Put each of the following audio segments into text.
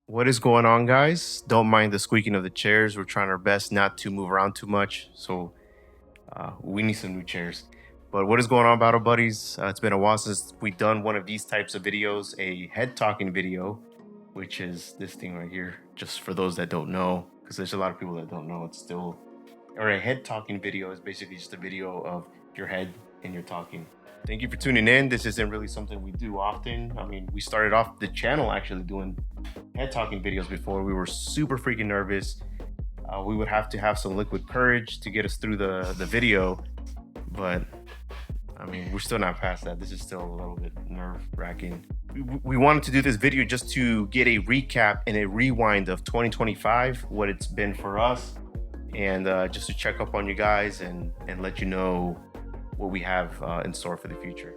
What is going on, guys? Don't mind the squeaking of the chairs. We're trying our best not to move around too much, so we need some new chairs. But what is going on, Battle Buddies? It's been a while since we've done one of these types of videos, a head talking video, which is this thing right here, just for those that don't know, because there's a lot of people that don't know. It's still, or a head talking video is basically just a video of your head and you're talking. Thank you for tuning in. This isn't really something we do often. I mean, we started off the channel actually doing head talking videos before. We were super freaking nervous. We would have to have some liquid courage to get us through the video, but I mean, we're still not past that. This is still a little bit nerve-wracking. We wanted to do this video just to get a recap and a rewind of 2025, what it's been for us, and just to check up on you guys and let you know what we have in store for the future.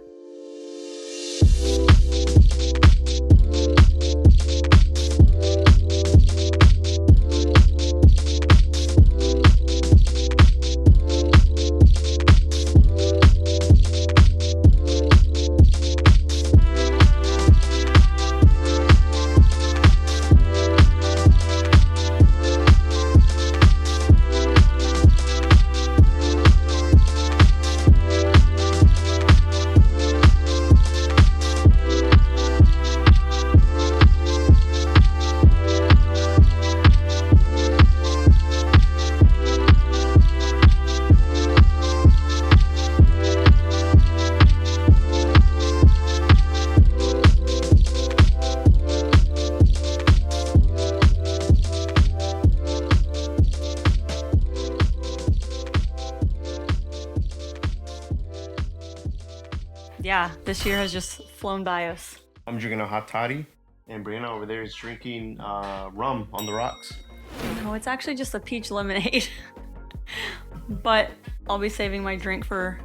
Yeah, this year has just flown by us. I'm drinking a hot toddy, and Brianna over there is drinking rum on the rocks. No, it's actually just a peach lemonade. But I'll be saving my drink for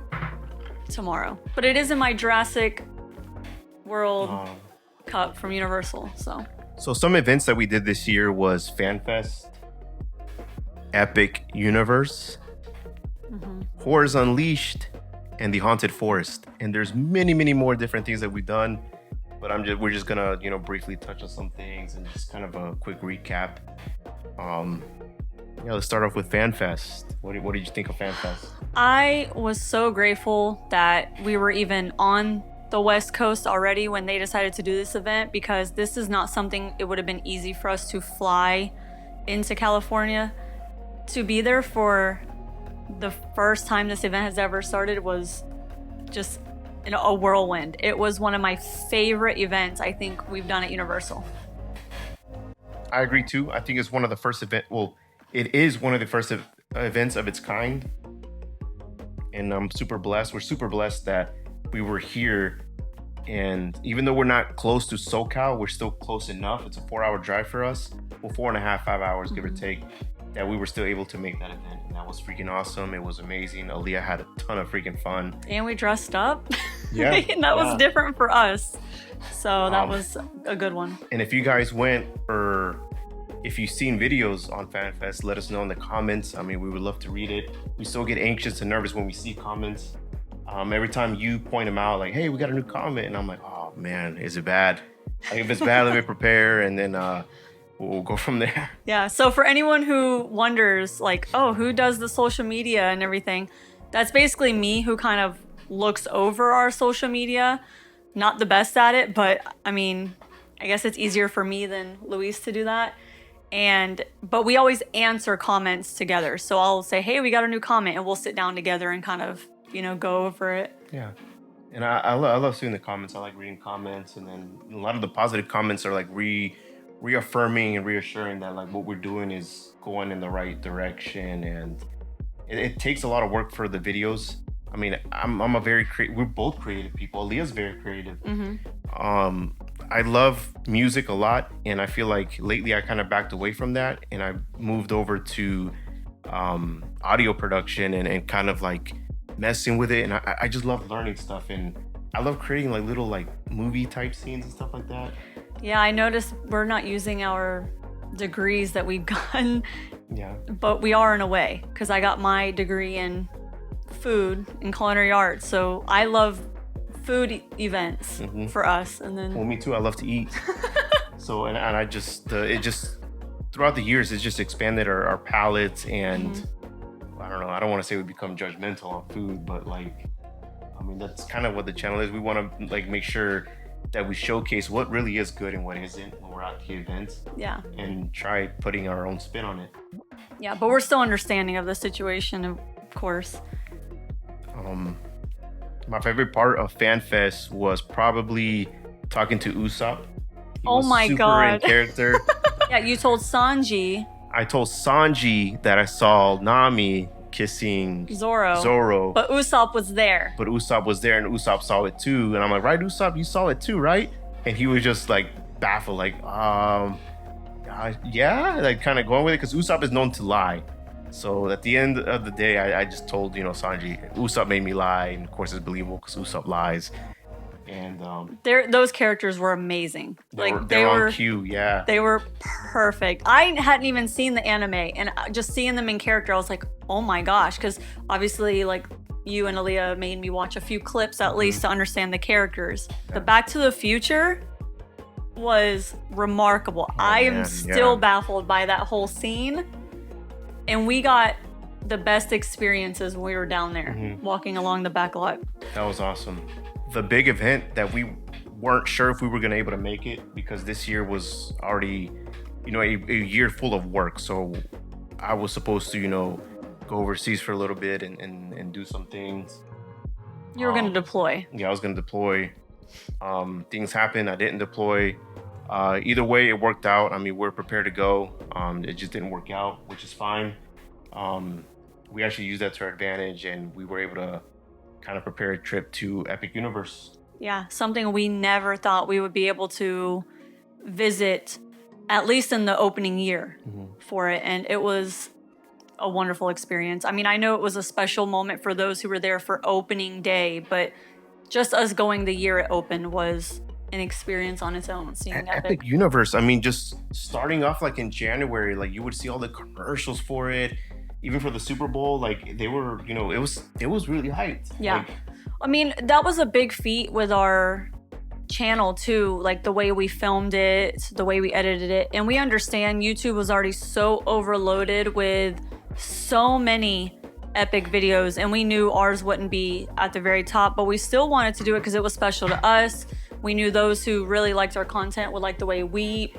tomorrow. But it is in my Jurassic World cup from Universal, so. So some events that we did this year was FanFest, Epic Universe, Horrors Unleashed, and the Haunted Forest. And there's many more different things that we've done, but we're just gonna briefly touch on some things and just kind of a quick recap. Let's start off with FanFest. What did you think of FanFest? I was so grateful that we were even on the West Coast already when they decided to do this event, because this is not something it would have been easy for us to fly into California. To be there for the first time this event has ever started was just a whirlwind. It was one of my favorite events I think we've done at Universal. I agree too. I think it's one of the first it is one of the first events of its kind. And I'm super blessed. We're super blessed that we were here. And even though we're not close to SoCal, we're still close enough. It's a 4-hour drive for us. Well, 4.5, 5 hours, give or take, that we were still able to make that event. And that was freaking awesome. It was amazing. Aaliyah had a ton of freaking fun. And we dressed up. Yeah. And that was different for us. So that was a good one. And if you guys went, or if you've seen videos on FanFest, let us know in the comments. I mean, we would love to read it. We still get anxious and nervous when we see comments. Every time you point them out, like, hey, we got a new comment. And I'm like, oh man, is it bad? Like, if it's bad, let me prepare. And then we'll go from there. Yeah, so for anyone who wonders, like, oh, who does the social media and everything, that's basically me, who kind of looks over our social media. Not the best at it, but I mean, I guess it's easier for me than Luis to do that. But we always answer comments together. So I'll say, hey, we got a new comment, and we'll sit down together and kind of, go over it. Yeah. And I love seeing the comments. I like reading comments. And then a lot of the positive comments are like reaffirming and reassuring that like what we're doing is going in the right direction. And it takes a lot of work for the videos. I mean, we're both creative people. Aaliyah's very creative. I love music a lot, and I feel like lately I kind of backed away from that, and I moved over to audio production and kind of like messing with it. And I just love learning stuff, and I love creating like little like movie type scenes and stuff like that. Yeah, I noticed we're not using our degrees that we've gotten. Yeah. But we are in a way, because I got my degree in food and culinary arts. So I love food events for us. And then, well, me too. I love to eat. So and I just it just throughout the years it's just expanded our palates, and I don't know. I don't want to say we become judgmental on food, but like, I mean, that's kind of what the channel is. We want to like make sure that we showcase what really is good and what isn't when we're at the events. Yeah. And try putting our own spin on it. Yeah, but we're still understanding of the situation, of course. My favorite part of FanFest was probably talking to Usopp. He Oh was my super God. in character. Yeah, you told Sanji, I told Sanji that I saw Nami kissing Zoro, but Usopp was there. But Usopp was there, and Usopp saw it too. And I'm like, right, Usopp, you saw it too, right? And he was just like baffled, like, yeah, like kind of going with it, because Usopp is known to lie. So at the end of the day, I just told, Sanji, Usopp made me lie, and of course it's believable because Usopp lies. And those characters were amazing. They were on cue, yeah. They were perfect. I hadn't even seen the anime, and just seeing them in character, I was like, oh my gosh, because obviously, like, you and Aaliyah made me watch a few clips at least to understand the characters. The Back to the Future was remarkable. I am still baffled by that whole scene. And we got the best experiences when we were down there, walking along the back lot. That was awesome. The big event that we weren't sure if we were going to be able to make it, because this year was already, a year full of work. So I was supposed to, go overseas for a little bit and do some things. You were going to deploy. Yeah, I was going to deploy. Things happened. I didn't deploy. Either way, it worked out. I mean, we're prepared to go. It just didn't work out, which is fine. We actually used that to our advantage, and we were able to kind of prepare a trip to Epic Universe. Yeah, something we never thought we would be able to visit, at least in the opening year for it. And it was a wonderful experience. I mean, I know it was a special moment for those who were there for opening day, but just us going the year it opened was an experience on its own, seeing Epic Universe. I mean, just starting off like in January, like you would see all the commercials for it, even for the Super Bowl. Like they were, it was really hyped. Yeah, like, I mean, that was a big feat with our channel too, like the way we filmed it, the way we edited it. And we understand YouTube was already so overloaded with so many epic videos, and we knew ours wouldn't be at the very top, but we still wanted to do it because it was special to us. We knew those who really liked our content would like the way we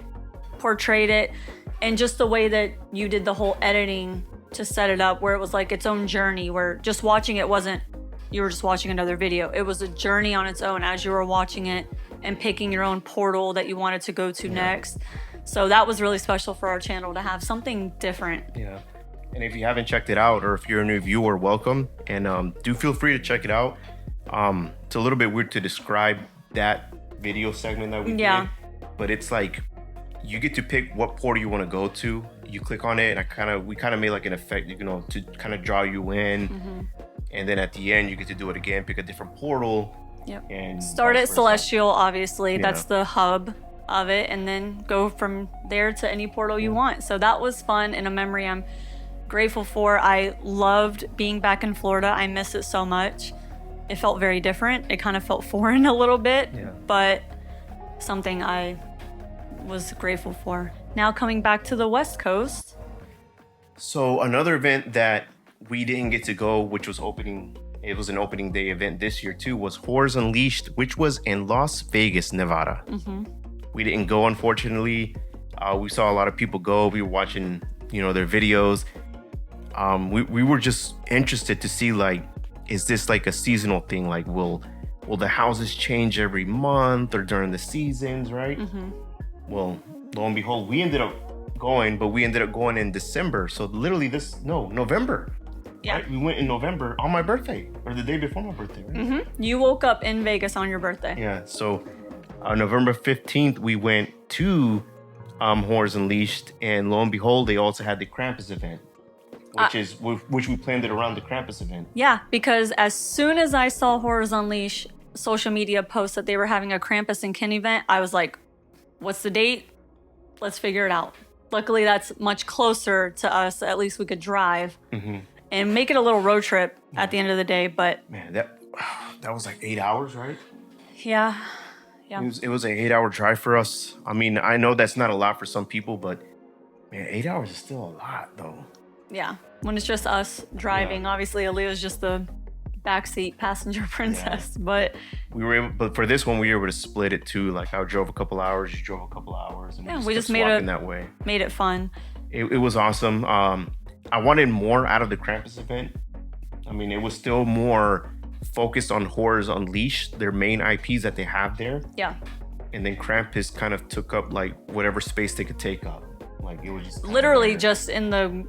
portrayed it, and just the way that you did the whole editing to set it up, where it was like its own journey, where just watching it wasn't, you were just watching another video. It was a journey on its own as you were watching it and picking your own portal that you wanted to go to next. So that was really special for our channel to have something different. Yeah. And if you haven't checked it out, or if you're a new viewer, welcome. And do feel free to check it out. It's a little bit weird to describe that video segment that we did, but it's like you get to pick what portal you want to go to. You click on it, and we kind of made like an effect, to kind of draw you in. And then at the end, you get to do it again, pick a different portal. Yep. And start at Celestial, obviously. That's the hub of it, and then go from there to any portal you want. So that was fun and a memory I'm grateful for. I loved being back in Florida. I miss it so much. It felt very different. It kind of felt foreign a little bit, but something I was grateful for. Now coming back to the West Coast. So another event that we didn't get to go, which was it was an opening day event this year too, was Horrors Unleashed, which was in Las Vegas, Nevada. We didn't go, unfortunately. We saw a lot of people go. We were watching, their videos. We were just interested to see, like, is this like a seasonal thing? Like, will the houses change every month or during the seasons, right? Well, lo and behold, we ended up going, but we ended up going in December. So literally November. Yeah. Right? We went in November on my birthday, or the day before my birthday, right? You woke up in Vegas on your birthday. Yeah. So November 15th, we went to Horrors Unleashed, and lo and behold, they also had the Krampus event. Which we planned it around the Krampus event. Yeah, because as soon as I saw Horrors Unleashed social media post that they were having a Krampus and Ken event, I was like, what's the date? Let's figure it out. Luckily, that's much closer to us. At least we could drive and make it a little road trip at the end of the day. But man, that was like 8 hours, right? Yeah. Yeah. It was an 8-hour drive for us. I mean, I know that's not a lot for some people, but man, 8 hours is still a lot, though. Yeah. When it's just us driving, obviously Aaliyah's just the backseat passenger princess. But but for this one, we were able to split it too. Like I drove a couple hours, you drove a couple hours, and we just kept made swapping that way. Made it fun. It was awesome. I wanted more out of the Krampus event. I mean, it was still more focused on Horrors Unleashed, their main IPs that they have there. Yeah. And then Krampus kind of took up like whatever space they could take up. Like it was just literally just in the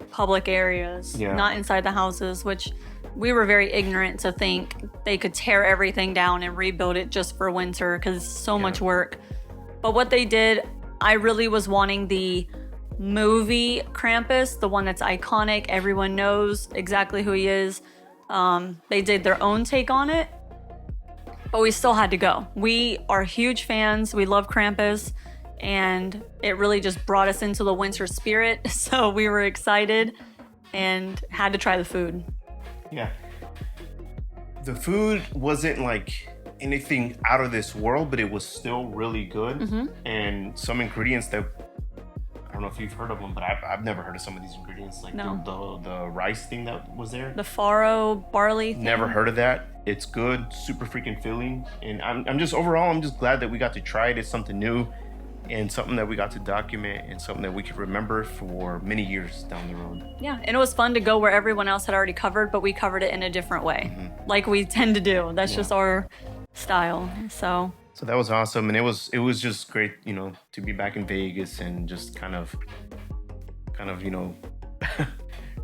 public areas, not inside the houses, which we were very ignorant to think they could tear everything down and rebuild it just for winter because it's so much work. But what they did, I really was wanting the movie Krampus, the one that's iconic. Everyone knows exactly who he is. They did their own take on it, but we still had to go. We are huge fans. We love Krampus, and it really just brought us into the winter spirit. So we were excited and had to try the food. Yeah. The food wasn't like anything out of this world, but it was still really good. And some ingredients that I don't know if you've heard of them, but I've never heard of some of these ingredients. Like the rice thing that was there. The farro barley thing. Never heard of that. It's good, super freaking filling. And I'm just glad that we got to try it. It's something new and something that we got to document and something that we could remember for many years down the road. Yeah, and it was fun to go where everyone else had already covered, but we covered it in a different way, like we tend to do. That's just our style. So that was awesome, and it was just great, you know, to be back in Vegas and just kind of you know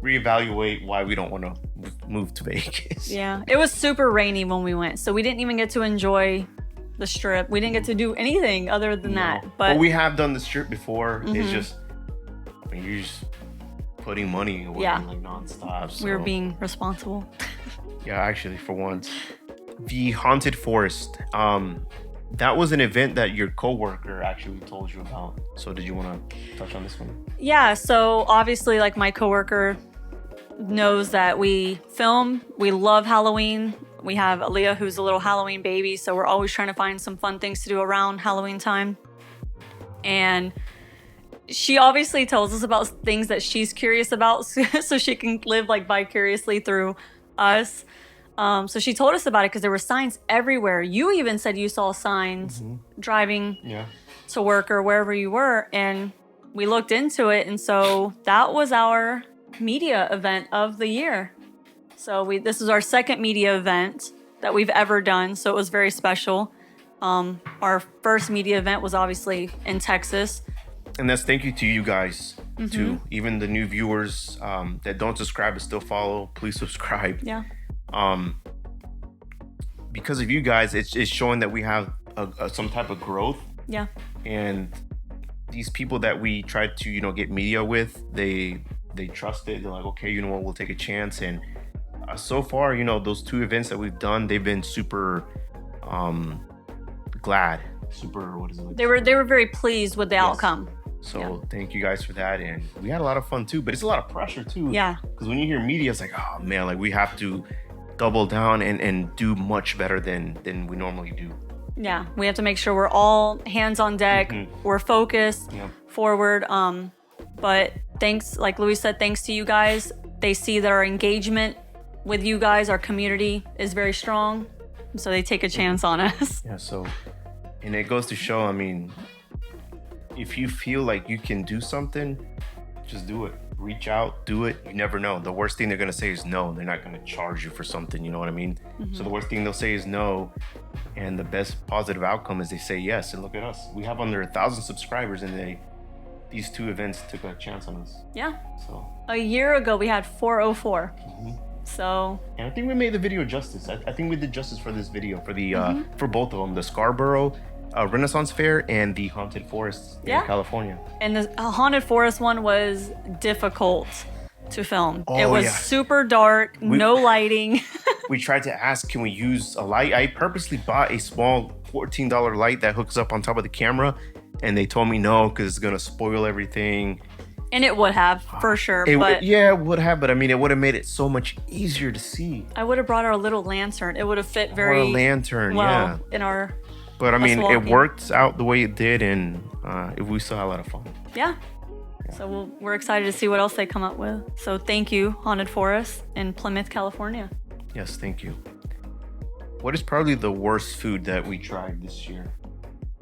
reevaluate why we don't want to move to Vegas. Yeah, it was super rainy when we went, so we didn't even get to enjoy the strip. We didn't get to do anything other than that. But we have done the strip before. It's just, I mean, you're just putting money away like nonstop. So. We were being responsible. Yeah, actually, for once. The Haunted Forest. That was an event that your coworker actually told you about. So did you want to touch on this one? Yeah, so obviously, like, my coworker knows that we film. We love Halloween. We have Aaliyah, who's a little Halloween baby, so we're always trying to find some fun things to do around Halloween time. And she obviously tells us about things that she's curious about so she can live like vicariously through us. So she told us about it because there were signs everywhere. You even said you saw signs driving to work or wherever you were, and we looked into it. And so that was our media event of the year. So this is our second media event that we've ever done. So it was very special. Our first media event was obviously in Texas. And that's thank you to you guys too. Even the new viewers that don't subscribe but still follow, please subscribe. Yeah. Because of you guys, it's showing that we have some type of growth. Yeah. And these people that we tried to, you know, get media with, they trust it. They're like, okay, you know what, we'll take a chance. And so far, you know, those two events that we've done, they've been super glad. Super, what is it? They were very pleased with the outcome. So thank you guys for that. And we had a lot of fun too, but it's a lot of pressure too. Yeah. Because when you hear media, it's like, oh man, like we have to double down and do much better than we normally do. Yeah. We have to make sure we're all hands on deck. We're focused forward. But thanks, like Louis said, thanks to you guys. They see that our engagement with you guys, our community is very strong. So they take a chance on us. Yeah. So, and it goes to show, I mean, if you feel like you can do something, just do it. Reach out, do it. You never know. The worst thing they're going to say is no. They're not going to charge you for something. You know what I mean? So the worst thing they'll say is no. And the best positive outcome is they say yes. And look at us. We have under 1,000 subscribers, and these two events took a chance on us. Yeah. So a year ago, we had 404. So. And I think we made the video justice. I think we did justice for this video, for the for both of them, the Scarborough Renaissance Fair and the Haunted Forest in California. And the Haunted Forest one was difficult to film. It was super dark, no lighting. We tried to ask, can we use a light? I purposely bought a small $14 light that hooks up on top of the camera, and they told me no, because it's going to spoil everything. And it would have, for sure. It would have, but I mean, it would have made it so much easier to see. I would have brought our little lantern. It would have fit very lantern, well in our But I us mean, it walking. worked out the way it did, and we still had a lot of fun. Yeah. So we're excited to see what else they come up with. So thank you, Haunted Forest in Plymouth, California. Yes, thank you. What is probably the worst food that we tried this year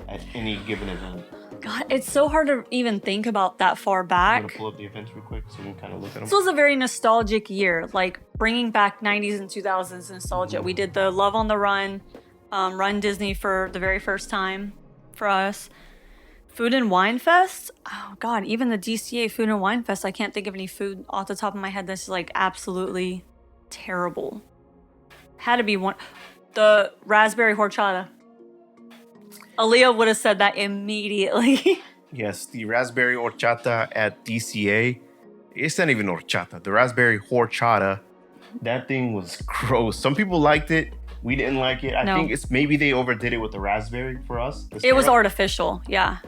at any given event? God, it's so hard to even think about that far I'm back. gonna pull up the events real quick so we can kind of look at them. This was a very nostalgic year, like bringing back 90s and 2000s nostalgia. We did the Love on the Run, Run Disney for the very first time for us. Food and Wine Fest. Oh God, even the DCA Food and Wine Fest. I can't think of any food off the top of my head that's like absolutely terrible. Had to be one. The raspberry horchata. Aaliyah would have said that immediately. Yes, the raspberry horchata at DCA. It's not even horchata. The raspberry horchata. That thing was gross. Some people liked it. We didn't like it. I think it's maybe they overdid it with the raspberry for us. It was artificial, yeah.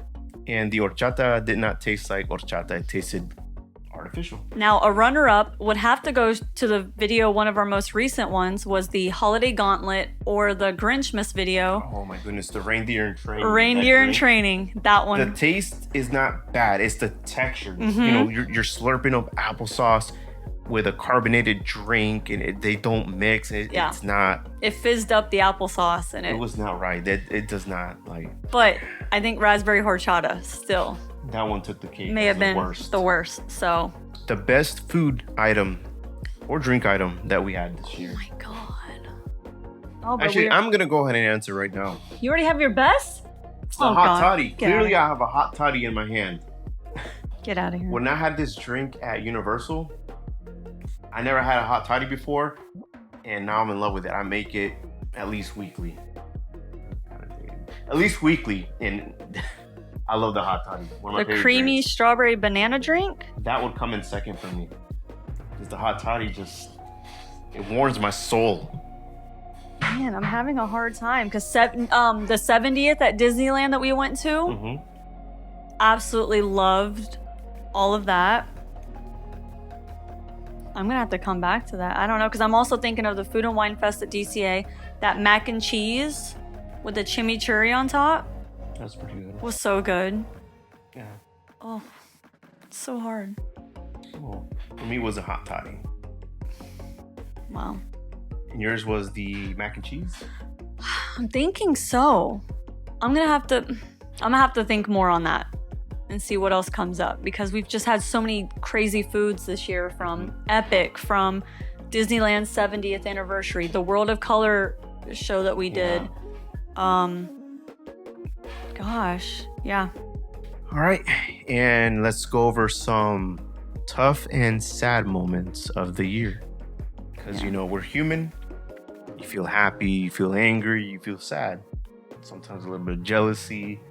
And the horchata did not taste like horchata. It tasted artificial. Now, a runner-up would have to go to the video. One of our most recent ones was the Holiday Gauntlet or the Grinchmas video. Oh my goodness, the reindeer in training. Reindeer in training, that one. The taste is not bad. It's the texture. You know, you're slurping up applesauce with a carbonated drink, and they don't mix. It's not. It fizzed up the applesauce, and it was not right. It does not like. But I think raspberry horchata still. That one took the cake. May have been the worst. So. The best food item or drink item that we had this year. Oh my God. Oh, actually, I'm gonna go ahead and answer right now. You already have your best? It's the hot toddy. Clearly, I have a hot toddy in my hand. Get out of here. When I had this drink at Universal, I never had a hot toddy before, and now I'm in love with it. I make it at least weekly. And I love the hot toddy. The creamy strawberry banana drink? That would come in second for me. Because the hot toddy it warms my soul. Man, I'm having a hard time because the 70th at Disneyland that we went to, absolutely loved all of that. I'm gonna have to come back to that. I don't know, because I'm also thinking of the Food and Wine Fest at DCA. That mac and cheese with the chimichurri on top. That's pretty good. Was so good. Yeah. Oh, it's so hard. Well, for me, it was a hot toddy. Wow. And yours was the mac and cheese? I'm thinking so. I'm gonna have to think more on that and see what else comes up, because we've just had so many crazy foods this year, from Epic, from Disneyland's 70th anniversary, the World of Color show that we did. Gosh, yeah. All right, and let's go over some tough and sad moments of the year. Because, you know, we're human. You feel happy, you feel angry, you feel sad. Sometimes a little bit of jealousy.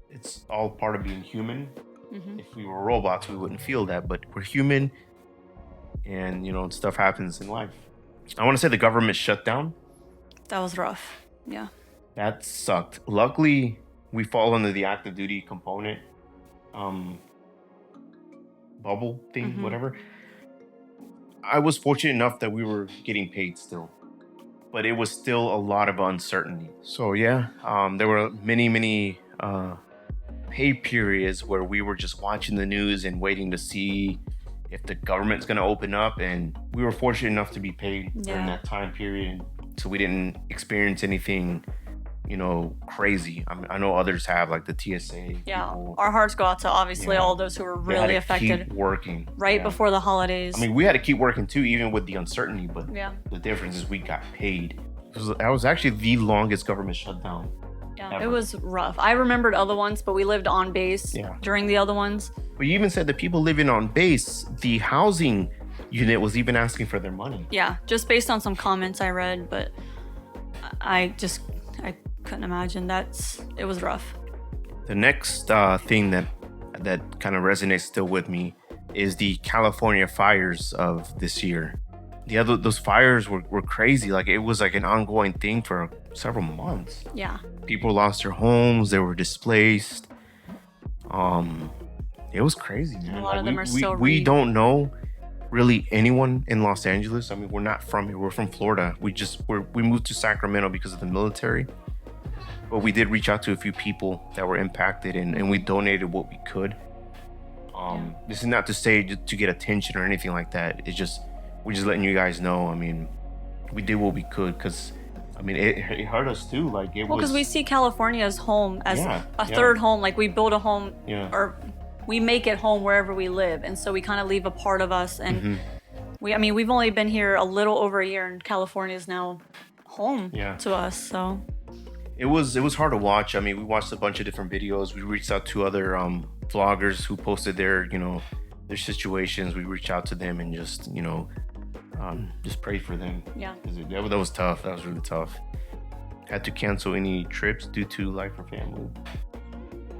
It's all part of being human. If we were robots, we wouldn't feel that, but we're human, and, you know, stuff happens in life. I want to say the government shutdown. That was rough. Yeah. That sucked. Luckily, we fall under the active duty component bubble thing, whatever. I was fortunate enough that we were getting paid still, but it was still a lot of uncertainty. So yeah, there were many pay periods where we were just watching the news and waiting to see if the government's going to open up, and we were fortunate enough to be paid during that time period, so we didn't experience anything, you know, crazy. I know others have, like the TSA. Yeah, people. Our hearts go out to obviously all those who were really affected. Keep working right before the holidays. I mean, we had to keep working too, even with the uncertainty. But the difference is we got paid. That was actually the longest government shutdown. Yeah, ever. It was rough. I remembered other ones, but we lived on base during the other ones. But you even said the people living on base, the housing unit was even asking for their money. Yeah, just based on some comments I read, but I couldn't imagine. It was rough. The next thing that kind of resonates still with me is the California fires of this year. Those fires were crazy. Like, it was like an ongoing thing for several months. Yeah. People lost their homes. They were displaced. It was crazy, man. A lot of them are still. We don't know really anyone in Los Angeles. I mean, we're not from here. We're from Florida. We moved to Sacramento because of the military. but we did reach out to a few people that were impacted, and we donated what we could. This is not to say to get attention or anything like that. It's just we're just letting you guys know. I mean, we did what we could because, I mean, it hurt us too. Like it Well, was because we see California as home, as Yeah, a yeah. third home. Like we build a home, Yeah. or we make it home wherever we live, and so we kind of leave a part of us. And I mean, we've only been here a little over a year, and California is now home to us. So it was hard to watch. I mean, we watched a bunch of different videos. We reached out to other vloggers who posted their their situations. We reached out to them and just just prayed for them. Yeah. 'Cause that was tough. That was really tough. Had to cancel any trips due to life or family.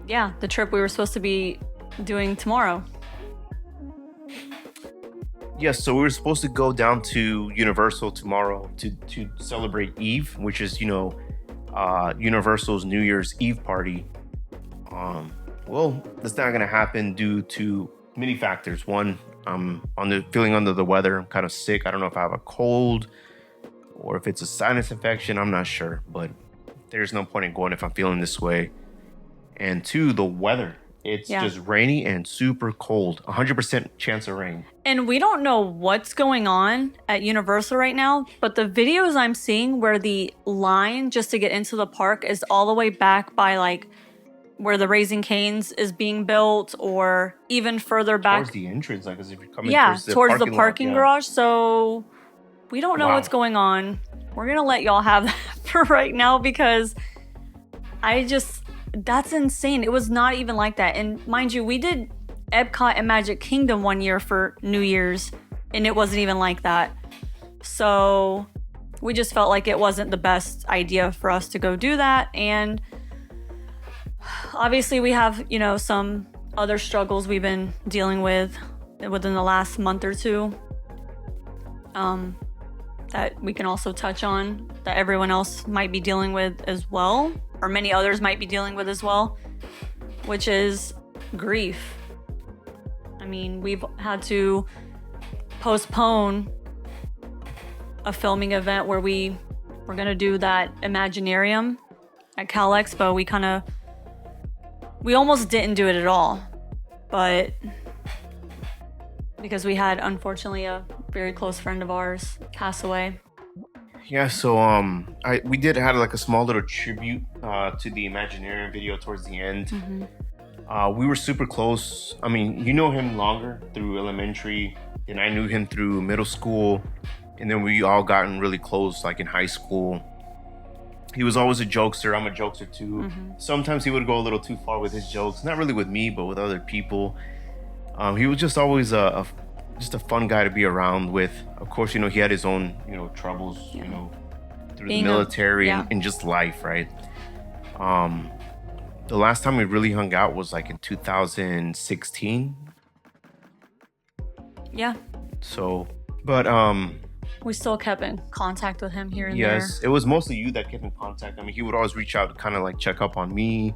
Yeah, the trip we were supposed to be doing tomorrow. Yes, so we were supposed to go down to Universal tomorrow to celebrate Eve, which is Universal's New Year's Eve party. Well, that's not gonna happen due to many factors. One, I'm feeling under the weather. I'm kind of sick. I don't know if I have a cold or if it's a sinus infection. I'm not sure, but there's no point in going if I'm feeling this way. And two, the weather. It's just rainy and super cold. 100% chance of rain. And we don't know what's going on at Universal right now, but the videos I'm seeing where the line just to get into the park is all the way back by like where the Raising Cane's is being built, or even further back Towards the entrance, like as if you're coming towards the parking garage. So we don't know what's going on. We're gonna let y'all have that for right now because that's insane. It was not even like that. And mind you, we did Epcot and Magic Kingdom one year for New Year's, and it wasn't even like that. So we just felt like it wasn't the best idea for us to go do that. And obviously we have, some other struggles we've been dealing with within the last month or two that we can also touch on, that everyone else might be dealing with as well, or many others might be dealing with as well, which is grief. I mean, we've had to postpone a filming event where we were going to do that Imaginarium at Cal Expo. We almost didn't do it at all, but because we had, unfortunately, a very close friend of ours pass away. Yeah, so we did have like a small little tribute to the Imaginarium video towards the end. We were super close. I mean, you know him longer through elementary, and I knew him through middle school, and then we all gotten really close like in high school. He was always a jokester. I'm a jokester too. Sometimes he would go a little too far with his jokes, not really with me, but with other people. He was just always a fun guy to be around with. Of course, he had his own, troubles, through the military and just life, right? The last time we really hung out was like in 2016. Yeah. So, but we still kept in contact with him here and there. Yes, it was mostly you that kept in contact. I mean, he would always reach out to kind of like check up on me,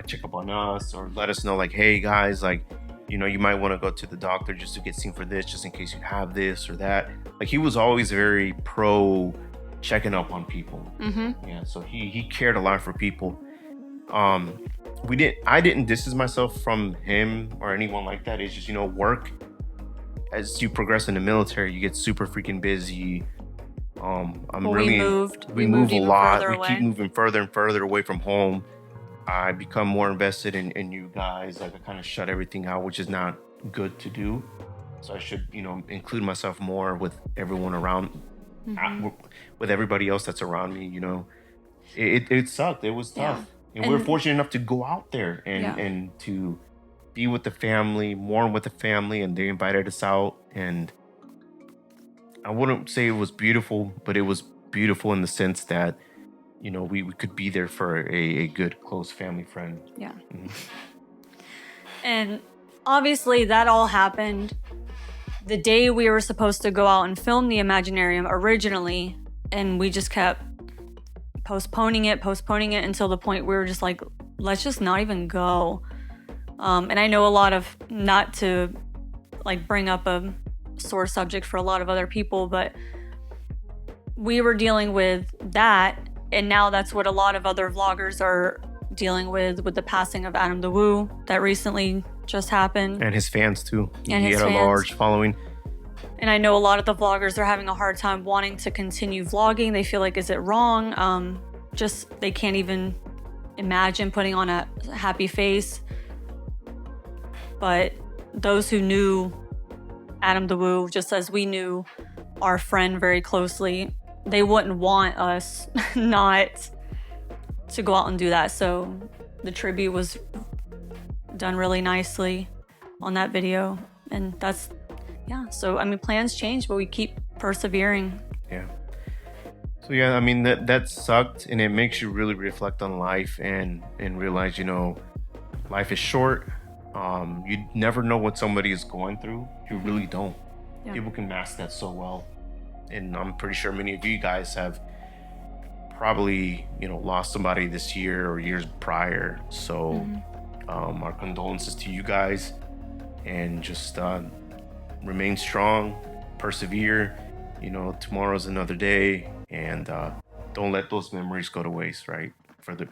check up on us, or let us know like, hey guys, like, you might want to go to the doctor just to get seen for this, just in case you have this or that. Like, he was always very pro checking up on people. Yeah, so he cared a lot for people. I didn't distance myself from him or anyone like that. It's just, work. As you progress in the military, you get super freaking busy. We move a lot. We keep moving further and further away from home. I become more invested in you guys. Like, I kind of shut everything out, which is not good to do. So I should, include myself more with everyone around, with everybody else that's around me. It sucked. It was tough. And we were fortunate enough to go out there and to be with the family, mourn with the family, and they invited us out. And I wouldn't say it was beautiful, but it was beautiful in the sense that, we could be there for a good, close family friend. Yeah. And obviously that all happened the day we were supposed to go out and film the Imaginarium originally, and we just kept postponing it until the point we were just like, let's just not even go. And I know a lot of, not to like bring up a sore subject for a lot of other people, but we were dealing with that And now that's what a lot of other vloggers are dealing with the passing of Adam the Woo that recently just happened. And his fans too. And he his had a fans. large following. And I know a lot of the vloggers are having a hard time wanting to continue vlogging. They feel like, is it wrong? Just they can't even imagine putting on a happy face. But those who knew Adam the Woo, just as we knew our friend very closely, they wouldn't want us not to go out and do that. So the tribute was done really nicely on that video. And that's, yeah. So, I mean, plans change, but we keep persevering. Yeah. So, yeah, I mean, that sucked. And it makes you really reflect on life and realize, you know, life is short. You never know what somebody is going through. You really don't. Yeah. People can mask that so well. And I'm pretty sure many of you guys have probably, you know, lost somebody this year or years prior. So our condolences to you guys, and just remain strong, persevere. You know, tomorrow's another day, and don't let those memories go to waste, right?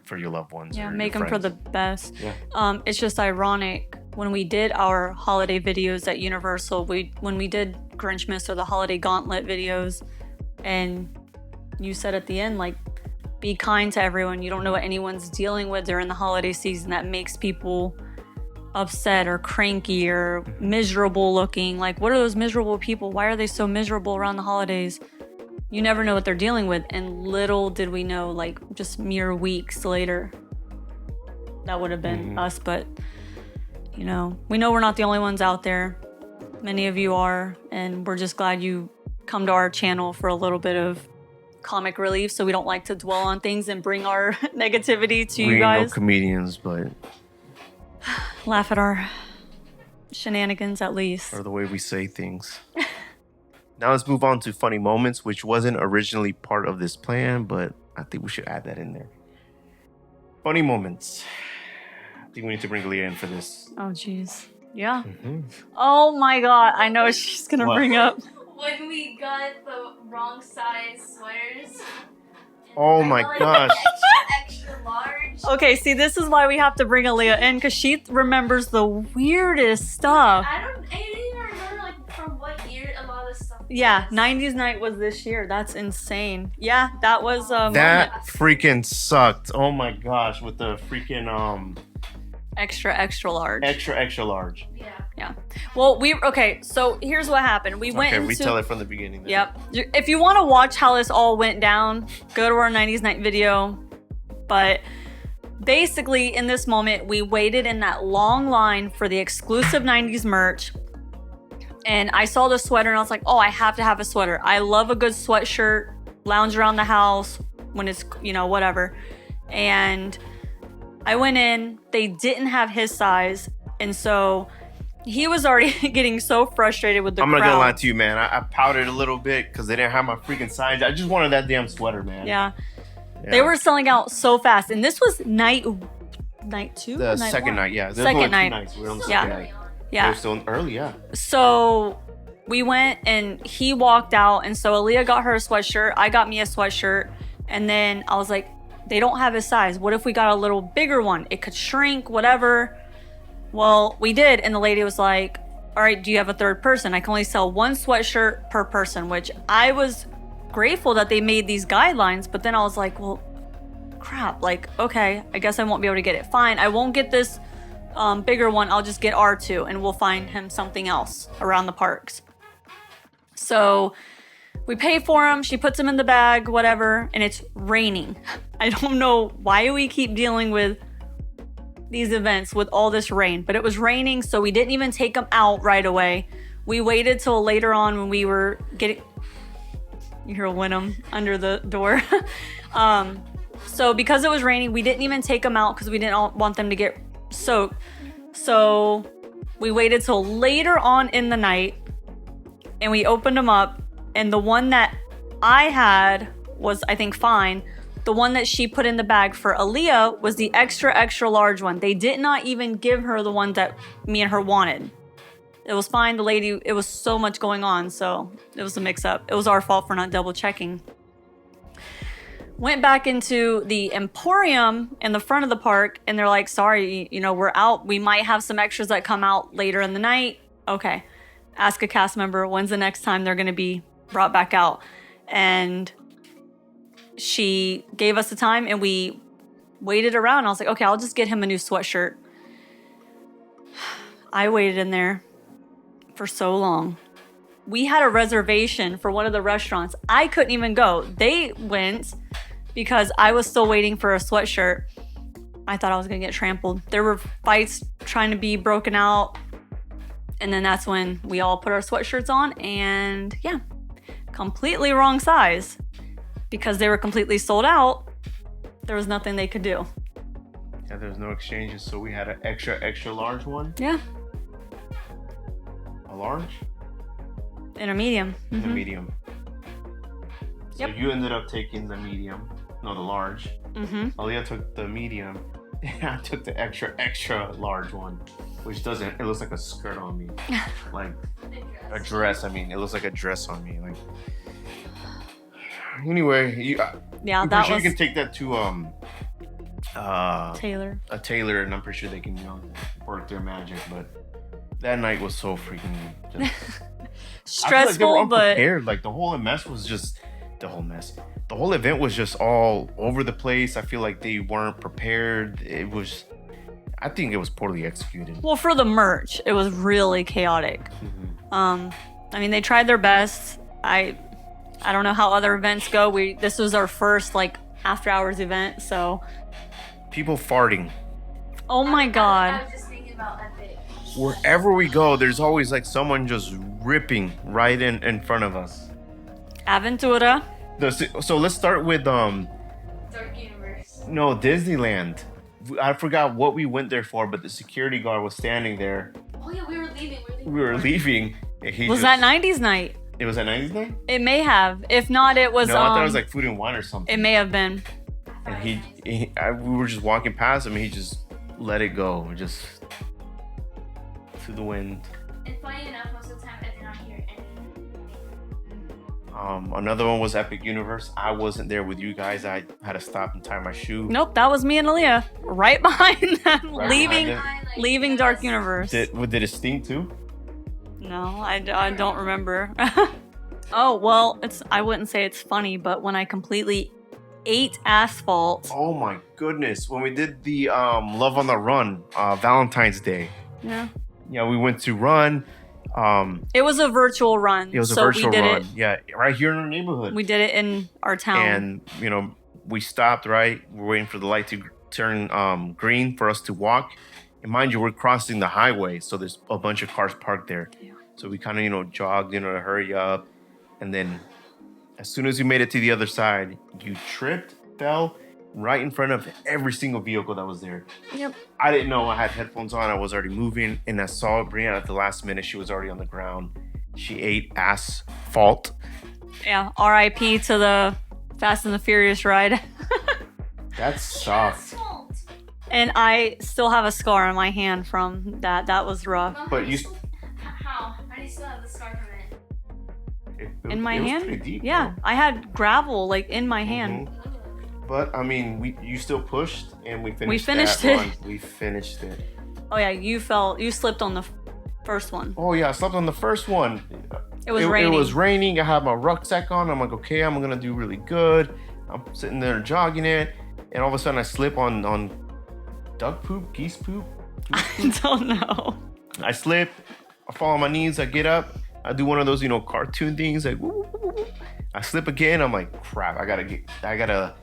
For your loved ones. Yeah, or make your them for friends. the best. Yeah. It's just ironic when we did our holiday videos at Universal, when we did Grinchmas or the Holiday Gauntlet videos, and you said at the end, like, be kind to everyone. You don't know what anyone's dealing with during the holiday season that makes people upset or cranky or miserable looking. Like, what are those miserable people? Why are they so miserable around the holidays? You never know what they're dealing with. And little did we know, like, just mere weeks later, that would have been us. But, you know, we know we're not the only ones out there. Many of you are. And we're just glad you come to our channel for a little bit of comic relief, so we don't like to dwell on things and bring our negativity to you guys. We ain't no comedians, but laugh at our shenanigans at least. or the way we say things. Now let's move on to funny moments, which wasn't originally part of this plan, but I think we should add that in there. Funny moments. I think we need to bring Leah in for this. Oh, jeez. Yeah. Oh my God. I know she's gonna bring up. When we got the wrong size sweaters. Oh my gosh. Extra large. Okay, see, this is why we have to bring Aaliyah in, because she remembers the weirdest stuff. I didn't even remember like from what year a lot of stuff. Yeah, 90s night was this year. That's insane. Yeah, that was That freaking sucked. Oh my gosh, with the freaking extra large. extra large. Yeah. Yeah. Well, okay, so here's what happened. We went into... we tell it from the beginning then. Yep. If you want to watch how this all went down, go to our 90s night video. But basically, in this moment, we waited in that long line for the exclusive 90s merch. And I saw the sweater and I was like, oh, I have to have a sweater. I love a good sweatshirt, lounge around the house when it's, you know, whatever. And I went in, they didn't have his size. And so he was already getting so frustrated with the crowd. I'm not gonna lie to you, man. I pouted a little bit because they didn't have my freaking size. I just wanted that damn sweater, man. Yeah. They were selling out so fast. And this was night two? The night second one? night, yeah. Second night. 2 nights. We were on the Yeah. second night. Yeah. They were still early, yeah. So we went and he walked out. And so Aaliyah got her a sweatshirt. I got me a sweatshirt. And then I was like, they don't have his size. What if we got a little bigger one? It could shrink, whatever. Well, we did. And the lady was like, all right, do you have a third person? I can only sell one sweatshirt per person, which I was grateful that they made these guidelines. But then I was like, well, crap. Like, okay, I guess I won't be able to get it. Fine. I won't get this bigger one. I'll just get R2 and we'll find him something else around the parks. So we pay for him. She puts him in the bag, whatever. And it's raining. I don't know why we keep dealing with these events with all this rain, but it was raining, so we didn't even take them out right away. We waited till later on when we were getting... You hear Winham under the door. So because it was raining, we didn't even take them out because we didn't want them to get soaked. So we waited till later on in the night and we opened them up, and the one that I had was, I think, fine. The one that she put in the bag for Aaliyah was the extra large one. They did not even give her the one that me and her wanted. It was fine. The lady, it was so much going on, so it was a mix-up. It was our fault for not double checking. Went back into the Emporium in the front of the park, and they're like, sorry, you know, we're out. We might have some extras that come out later in the night. Okay. Ask a cast member, when's the next time they're going to be brought back out? And she gave us the time, and we waited around. I was like, okay, I'll just get him a new sweatshirt. I waited in there for so long. We had a reservation for one of the restaurants. I couldn't even go. They went because I was still waiting for a sweatshirt. I thought I was going to get trampled. There were fights trying to be broken out. And then that's when we all put our sweatshirts on. And yeah, completely wrong size. Because they were completely sold out, there was nothing they could do. Yeah, there was no exchanges. So we had an extra large one. Yeah. A large? In a medium. In a medium. So Yep. you ended up taking the medium. No, the large. Aaliyah took the medium. And I took the extra large one. Which doesn't, it looks like a skirt on me. Like a dress. I mean, it looks like a dress on me. Like, anyway, Yeah, I'm that pretty sure was you can take that to Taylor. a tailor, and I'm pretty sure they can, you know, work their magic. But that night was so freaking just Stressful, but unprepared. Like the whole mess was just the whole mess. The whole event was just all over the place. I feel like they weren't prepared. It was, I think it was poorly executed. well, for the merch, it was really chaotic. I mean, they tried their best. I don't know how other events go. This was our first like after hours event, so People farting. oh my I god. was just thinking about Epic. Wherever we go, there's always like someone just ripping right in front of us. Aventura. So let's start with Dark Universe. no, Disneyland. I forgot what we went there for, but the security guard was standing there. Oh yeah, we were leaving. We were leaving. And he Was just, that 90s night? It was at 90s night? It may have. If not, it was No, I thought it was like food and wine or something. it may have been. And we were just walking past him, and he just let it go, just to the wind. And funny enough, most of the time I did not hear anything. Another one was Epic Universe. I wasn't there with you guys. I had to stop and tie my shoe. Nope, that was me and Aaliyah right behind them, Right leaving behind leaving Dark Universe. Did it stink too? No, I don't remember. Oh, well, I wouldn't say it's funny, but when I completely ate asphalt. Oh my goodness! When we did the Love on the Run, Valentine's Day. Yeah. Yeah, we went to run. It was a virtual run. It was a so virtual we did run. It, Yeah, right here in our neighborhood. we did it in our town. And you know, we stopped. Right, we're waiting for the light to turn green for us to walk. And mind you, we're crossing the highway, so there's a bunch of cars parked there. Yeah. So we kind of, jogged, to hurry up. And then as soon as you made it to the other side, you tripped, fell right in front of every single vehicle that was there. Yep. I didn't know I had headphones on. I was already moving. And I saw Brianna at the last minute. She was already on the ground. She ate asphalt. Yeah. R.I.P. to the Fast and the Furious ride. That's soft. Asphalt. And I still have a scar on my hand from that. That was rough. Mom, But you- how? How do you still have the scar from it? In my it was hand? pretty deep, Yeah. though. I had gravel like in my hand. Mhm. But I mean, you still pushed, and we finished. We finished that it. run. We finished it. Oh yeah, you slipped on the first one. Oh yeah, I slept on the first one. It was raining. It was raining. I had my rucksack on. I'm like, okay, I'm gonna do really good. I'm sitting there jogging it, and all of a sudden I slip on duck poop, geese poop. I don't know. I slip. I fall on my knees. I get up. I do one of those, cartoon things. Like, woo, woo, woo, woo. I slip again. I'm like, crap. I gotta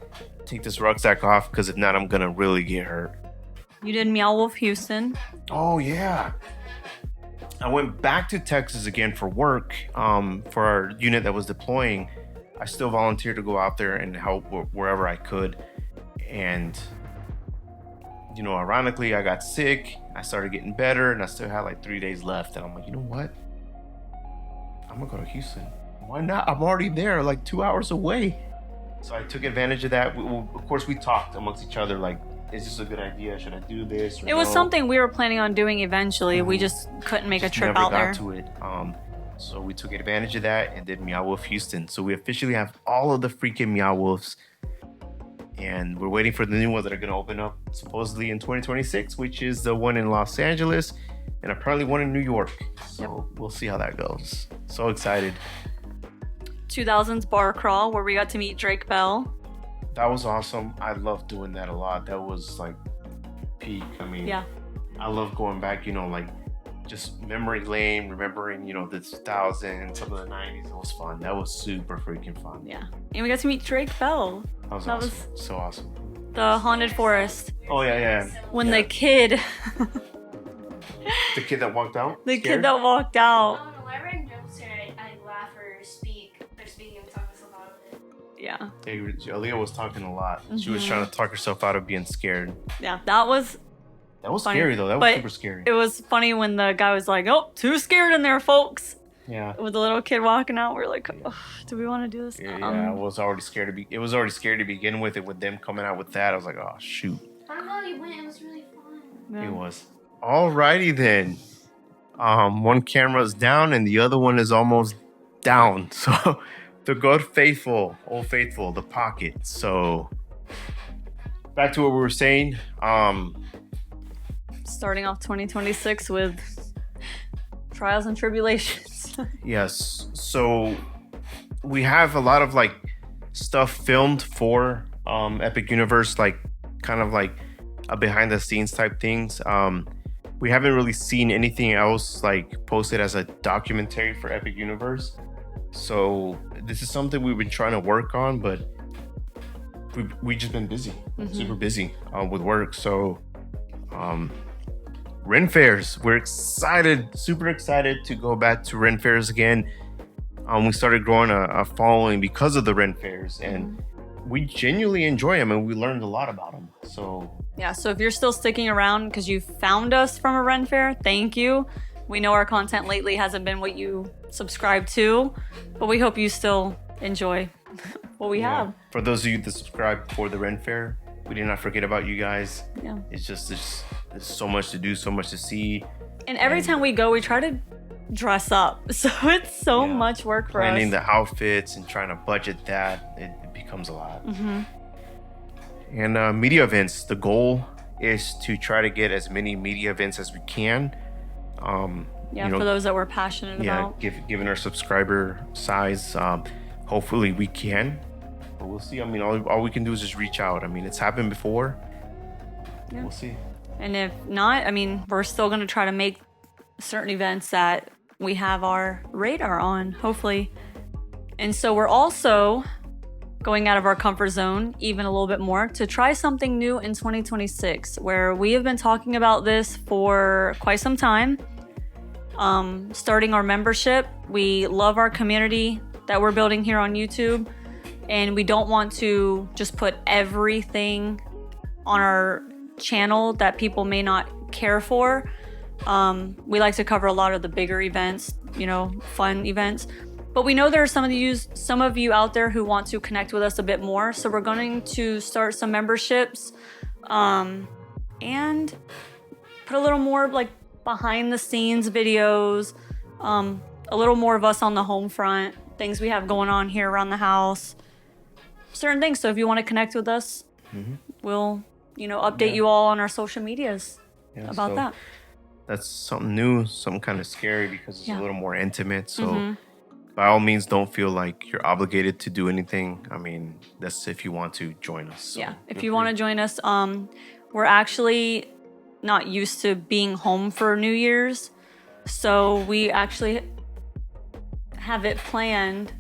take this rucksack off, because if not, I'm gonna really get hurt. You did Meow Wolf Houston. Oh yeah. I went back to Texas again for work. For our unit that was deploying. I still volunteered to go out there and help wherever I could. And ironically, I got sick. I started getting better, and I still had like 3 days left. And I'm like, you know what? I'm gonna go to Houston. Why not? I'm already there, like 2 hours away. So I took advantage of that. Of course, we talked amongst each other, like, is this a good idea? Should I do this? Or It was no? something we were planning on doing eventually. We just couldn't make a Just trip never out got there. to it. So we took advantage of that and did Meow Wolf Houston. So we officially have all of the freaking Meow Wolves. and we're waiting for the new ones that are going to open up supposedly in 2026, which is the one in Los Angeles and apparently one in New York. So we'll see how that goes. So excited. 2000s bar crawl where we got to meet Drake Bell. That was awesome. I love doing that a lot. That was like peak. I mean, Yeah. I love going back, like just memory lane, remembering, the 2000s, some of the 90s. It was fun. That was super freaking fun. Yeah. And we got to meet Drake Bell. That was That awesome. was- So awesome. The Haunted Forest. Oh, yeah. When Yeah. the kid, The kid that walked out? the Scared? kid that walked out. I don't know. Whenever I notice her, I laugh or speak. Or speaking and talk myself out of it. Yeah. Hey, Aaliyah was talking a lot. She was Mhm. trying to talk herself out of being scared. Yeah. That was funny. Scary, though. That was But super scary. It was funny when the guy was like, "Oh, too scared in there, folks." Yeah. With the little kid walking out, we're like, oh, "Do we want to do this?" Yeah, I was already scared to be. It was already scary to begin with, and with them coming out with that, I was like, "Oh shoot!" I'm glad you went. It was really fun. Yeah. It was. Alrighty then. One camera's down and the other one is almost down. So the good faithful, old faithful, the pocket. So back to what we were saying. Starting off 2026 with trials and tribulations. Yes. So we have a lot of like stuff filmed for Epic Universe, like kind of like a behind the scenes type things. We haven't really seen anything else like posted as a documentary for Epic Universe. So this is something we've been trying to work on, but we just been busy, super busy with work. So Ren Fairs, we're excited, super excited to go back to Ren Fairs again. We started growing a following because of the Ren Fairs, and we genuinely enjoy them, and we learned a lot about them. So Yeah, so if you're still sticking around because you found us from a Ren Fair, thank you. We know our content lately hasn't been what you subscribe to, but we hope you still enjoy what we have. For those of you that subscribe for the Ren Fair, we did not forget about you guys. Yeah. It's just there's so much to do, so much to see. And every time we go, we try to dress up. So it's so Yeah. much work for Planning us. the outfits and trying to budget that, it becomes a lot. And media events, the goal is to try to get as many media events as we can. Yeah, for those that we're passionate about. Given our subscriber size, hopefully we can. But we'll see. I mean, all we can do is just reach out. I mean, it's happened before. Yeah. We'll see. And if not, I mean, we're still going to try to make certain events that we have our radar on, hopefully. And so we're also going out of our comfort zone even a little bit more to try something new in 2026, where we have been talking about this for quite some time. Starting our membership. We love our community that we're building here on YouTube, and we don't want to just put everything on our channel that people may not care for. We like to cover a lot of the bigger events, fun events. But we know there are some of you out there who want to connect with us a bit more. So we're going to start some memberships and put a little more like behind the scenes videos, a little more of us on the home front, things we have going on here around the house, certain things. So if you want to connect with us, we'll, update you all on our social medias about that. That's something new, something kind of scary because it's a Yeah. little more intimate. So by all means, don't feel like you're obligated to do anything. I mean, that's if you want to join us. So Yeah, if feel you want to free. join us, we're actually not used to being home for New Year's, so we actually have it planned.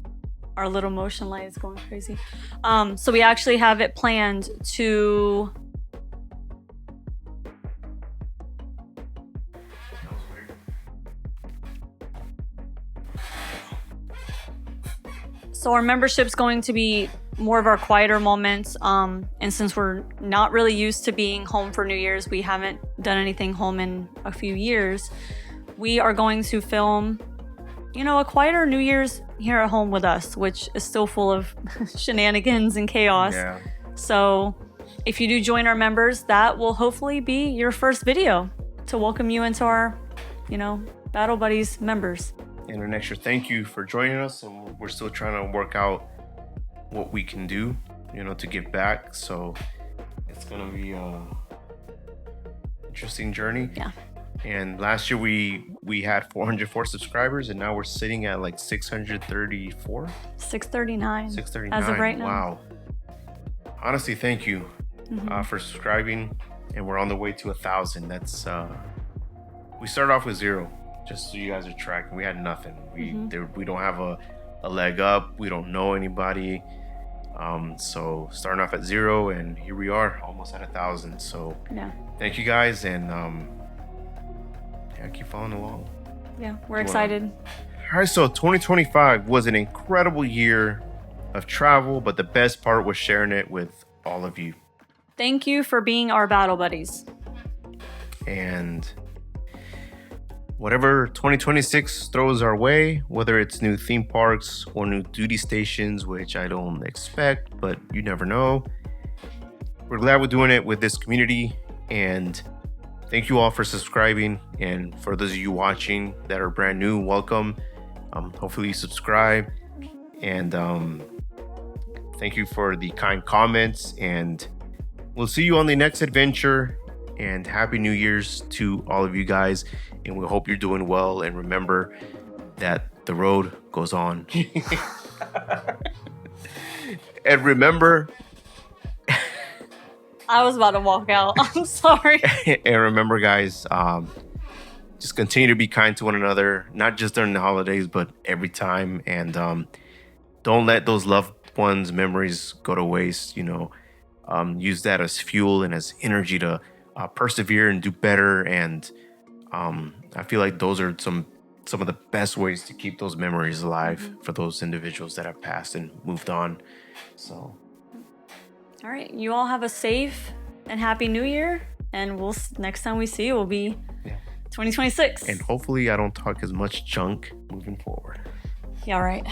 Our little motion light is going crazy. So we actually have it planned to. So our membership's going to be more of our quieter moments. And since we're not really used to being home for New Year's, we haven't done anything home in a few years. We are going to film, a quieter New Year's here at home with us, which is still full of shenanigans and chaos. Yeah. So if you do join our members, that will hopefully be your first video to welcome you into our, Battle Buddies members. And an extra thank you for joining us. And we're still trying to work out what we can do. to give back. So it's gonna be a interesting journey. Yeah. And last year we had 404 subscribers, and now we're sitting at like 634, 639. 639. As of right now. Wow. Honestly, thank you for subscribing, and we're on the way to 1,000. That's we started off with 0, just so you guys are tracking. We had nothing. We don't have a leg up. We don't know anybody. So starting off at 0, and here we are, almost at 1,000. So Yeah. thank you guys, and keep following along. Yeah, we're excited. All right, so 2025 was an incredible year of travel, but the best part was sharing it with all of you. Thank you for being our battle buddies. And whatever 2026 throws our way, whether it's new theme parks or new duty stations, which I don't expect, but you never know, we're glad we're doing it with this community. And thank you all for subscribing. And for those of you watching that are brand new, welcome. Hopefully you subscribe. And thank you for the kind comments. And we'll see you on the next adventure. And Happy New Year's to all of you guys. And we hope you're doing well. And remember that the road goes on. And remember... I was about to walk out. I'm sorry. And remember, guys, just continue to be kind to one another, not just during the holidays, but every time. And don't let those loved ones' memories go to waste. Use that as fuel and as energy to persevere and do better. And I feel like those are some of the best ways to keep those memories alive for those individuals that have passed and moved on. So. All right. You all have a safe and happy new year. And next time we see you will be 2026. And hopefully I don't talk as much junk moving forward. Yeah, right.